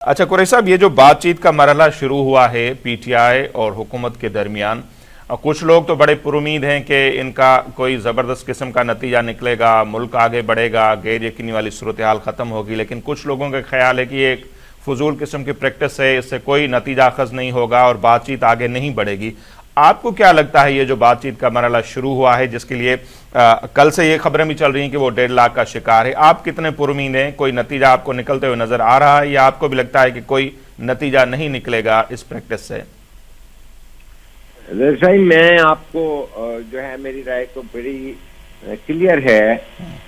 अच्छा कुरैशी साहब, ये जो बातचीत का मरहला शुरू हुआ है पीटीआई और हुकूमत के दरमियान, कुछ लोग तो बड़े पुरुमीद हैं कि इनका कोई ज़बरदस्त किस्म का नतीजा निकलेगा, मुल्क आगे बढ़ेगा, गैर यकीनी वाली सूरत हाल ख़त्म होगी। लेकिन कुछ लोगों का ख्याल है कि ये एक फजूल किस्म की प्रैक्टिस है, इससे कोई नतीजा अखज़ नहीं होगा और बातचीत आगे नहीं बढ़ेगी। आपको क्या लगता है ये जो बातचीत का मरहला शुरू हुआ है, जिसके लिए कल से ये खबरें भी चल रही हैं कि वो 1.5 लाख का शिकार है, आप कितने पुरुमीद हैं? कोई नतीजा आपको निकलते हुए नजर आ रहा है या आपको भी लगता है कि कोई नतीजा नहीं निकलेगा इस प्रैक्टिस से? मैं आपको जो है मेरी राय तो बड़ी क्लियर है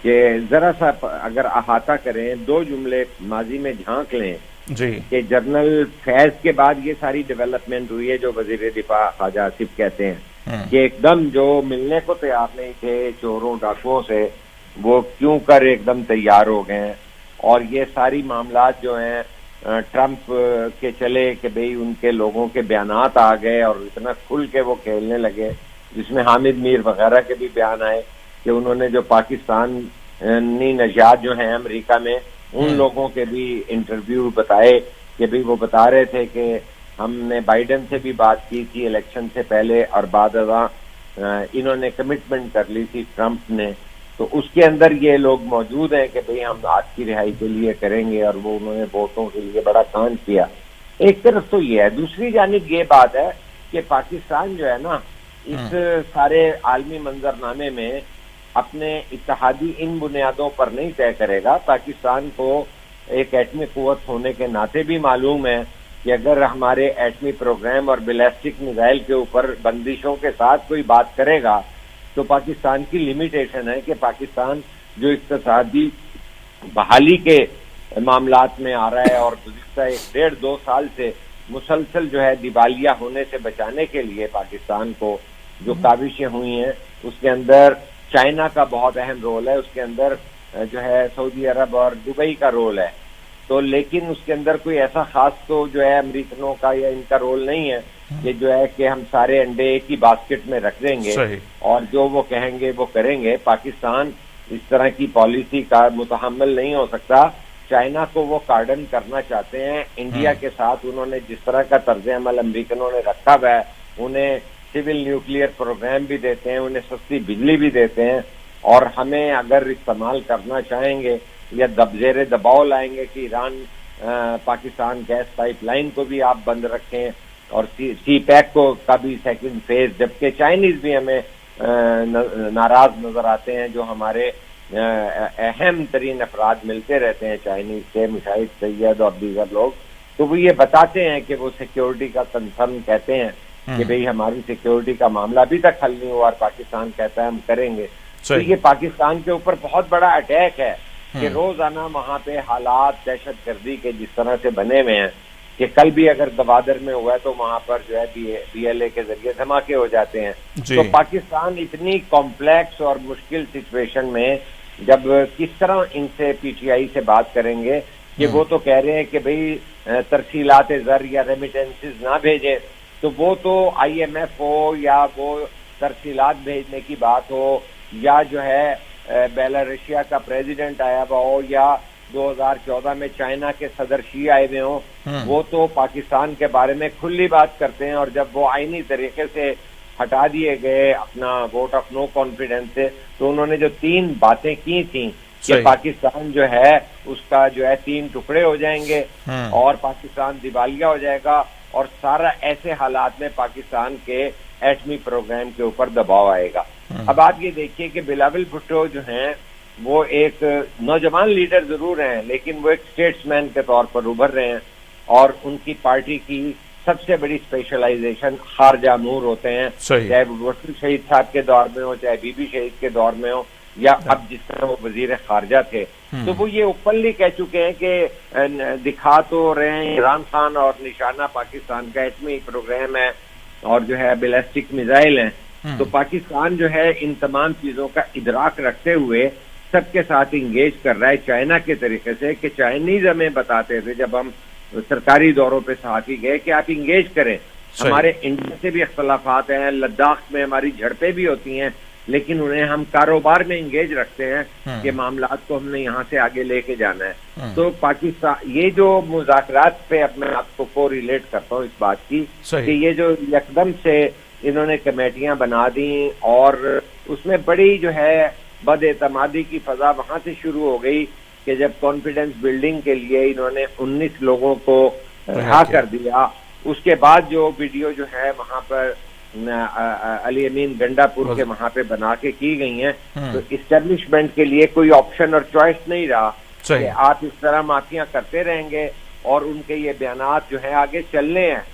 कि जरा सा अगर अहाता करें, दो जुमले माजी में झांक लें जी कि जनरल फैज के बाद ये सारी डेवलपमेंट हुई है, जो वजीर दिफा ख्वाजा आसिफ कहते हैं कि एकदम जो मिलने को तैयार नहीं थे चोरों डाकुओं से, वो क्यों कर एकदम तैयार हो गए। और ये सारी मामलात जो हैं ट्रंप के चले कि भाई उनके लोगों के बयानात आ गए और इतना खुल के वो खेलने लगे, जिसमें हामिद मीर वगैरह के भी बयान आए कि उन्होंने जो पाकिस्तानी नजात जो हैं अमेरिका में, उन लोगों के भी इंटरव्यू बताए कि भाई वो बता रहे थे कि हमने बाइडेन से भी बात की थी इलेक्शन से पहले और बाद इन्होंने कमिटमेंट कर ली थी ट्रंप ने, तो उसके अंदर ये लोग मौजूद हैं कि भाई हम आज की रिहाई के लिए करेंगे, और वो उन्होंने वोटों के लिए बड़ा काम किया। एक तरफ तो ये है, दूसरी जानिब ये बात है कि पाकिस्तान जो है ना, इस सारे आलमी मंजरनामे में अपने इत्तेहादी इन बुनियादों पर नहीं तय करेगा। पाकिस्तान को एक एटमी कुव्वत होने के नाते भी मालूम है कि अगर हमारे एटमी प्रोग्राम और बैलिस्टिक मिसाइल के ऊपर बंदिशों के साथ कोई बात करेगा तो पाकिस्तान की लिमिटेशन है कि पाकिस्तान जो इक्तिसादी बहाली के मामलात में आ रहा है और गुज़िश्ता 1.5-2 साल से मुसलसल जो है दिवालिया होने से बचाने के लिए पाकिस्तान को जो काविशें हुई हैं, उसके अंदर चाइना का बहुत अहम रोल है, उसके अंदर जो है सऊदी अरब और दुबई का रोल है। तो लेकिन उसके अंदर कोई ऐसा खास तो जो है अमेरिकनों का या इनका रोल नहीं है कि जो है कि हम सारे अंडे एक ही बास्केट में रख देंगे और जो वो कहेंगे वो करेंगे। पाकिस्तान इस तरह की पॉलिसी का मुतहम्मिल नहीं हो सकता। चाइना को वो कार्डन करना चाहते हैं। इंडिया के साथ उन्होंने जिस तरह का तर्ज अमल अमेरिकनों ने रखा हुआ है, उन्हें सिविल न्यूक्लियर प्रोग्राम भी देते हैं, उन्हें सस्ती बिजली भी देते हैं, और हमें अगर इस्तेमाल करना चाहेंगे या दबजेरे दबाव लाएंगे कि ईरान पाकिस्तान गैस पाइपलाइन को भी आप बंद रखें और सी पैक को का भी सेकंड फेज, जबकि चाइनीज भी हमें नाराज नजर आते हैं। जो हमारे अहम तरीन अफराद मिलते रहते हैं चाइनीज से, मुशाहिद सैयद और दीगर लोग, तो वो ये बताते हैं कि वो सिक्योरिटी का कंसर्न कहते हैं कि भाई हमारी सिक्योरिटी का मामला अभी तक हल नहीं हुआ और पाकिस्तान कहता है हम करेंगे। तो ये पाकिस्तान के ऊपर बहुत बड़ा अटैक है कि रोजाना वहां पे हालात दहशत गर्दी के जिस तरह से बने हुए हैं कि कल भी अगर गवादर में हुआ है तो वहां पर जो है BLA के जरिए धमाके हो जाते हैं। तो पाकिस्तान इतनी कॉम्प्लेक्स और मुश्किल सिचुएशन में जब किस तरह इनसे PTI से बात करेंगे कि वो तो कह रहे हैं कि भाई तरसीलात ज़र या रेमिटेंसेस ना भेजें, तो वो तो IMF हो या वो तरसीलात भेजने की बात हो या जो है बेलारूसिया का प्रेसिडेंट आया हुआ हो या 2014 में चाइना के सदर शी आए हुए हों, वो तो पाकिस्तान के बारे में खुली बात करते हैं। और जब वो आईनी तरीके से हटा दिए गए अपना वोट ऑफ नो कॉन्फिडेंस से, तो उन्होंने जो 3 बातें की थी कि पाकिस्तान जो है उसका जो है 3 टुकड़े हो जाएंगे और पाकिस्तान दिवालिया हो जाएगा और सारा ऐसे हालात में पाकिस्तान के एटमी प्रोग्राम के ऊपर दबाव आएगा। अब आप ये देखिए कि बिलावल भुट्टो जो हैं वो एक नौजवान लीडर जरूर हैं, लेकिन वो एक स्टेट्समैन के तौर पर उभर रहे हैं और उनकी पार्टी की सबसे बड़ी स्पेशलाइजेशन खारजा अमूर होते हैं, चाहे वसीम शहीद साहब के दौर में हो, चाहे बीबी शहीद के दौर में हो, या अब जिस तरह वो वजीर खारजा थे। तो वो ये ओपनली कह चुके हैं कि दिखा तो रहे हैं इमरान खान और निशाना पाकिस्तान का एटमी प्रोग्राम है और जो है बैलिस्टिक मिसाइल है। तो पाकिस्तान जो है इन तमाम चीजों का इदराक रखते हुए सबके साथ इंगेज कर रहा है चाइना के तरीके से, कि चाइनीज हमें बताते थे जब हम सरकारी दौरों पे सहाफी गए कि आप इंगेज करें, हमारे इंडिया से भी इख्तलाफात हैं, लद्दाख में हमारी झड़पें भी होती हैं, لیکن انہیں ہم کاروبار میں انگیج رکھتے ہیں کہ معاملات کو ہم نے یہاں سے آگے لے کے جانا ہے. تو پاکستان یہ جو مذاکرات پہ اب میں آپ کو ریلیٹ کرتا ہوں اس بات کی کہ یہ جو یکدم سے انہوں نے کمیٹیاں بنا دی اور اس میں بڑی جو ہے بد اعتمادی کی فضا وہاں سے شروع ہو گئی کہ جب کانفیڈنس بلڈنگ کے لیے انہوں نے 19 لوگوں کو رہا کر دیا. اس کے بعد جو ویڈیو جو ہے وہاں پر علی امین گنڈا پور کے وہاں پہ بنا کے کی گئی ہیں تو اسٹیبلشمنٹ کے لیے کوئی آپشن اور چوائس نہیں رہا کہ آپ اس طرح معافیاں کرتے رہیں گے اور ان کے یہ بیانات جو ہیں آگے چلنے ہیں.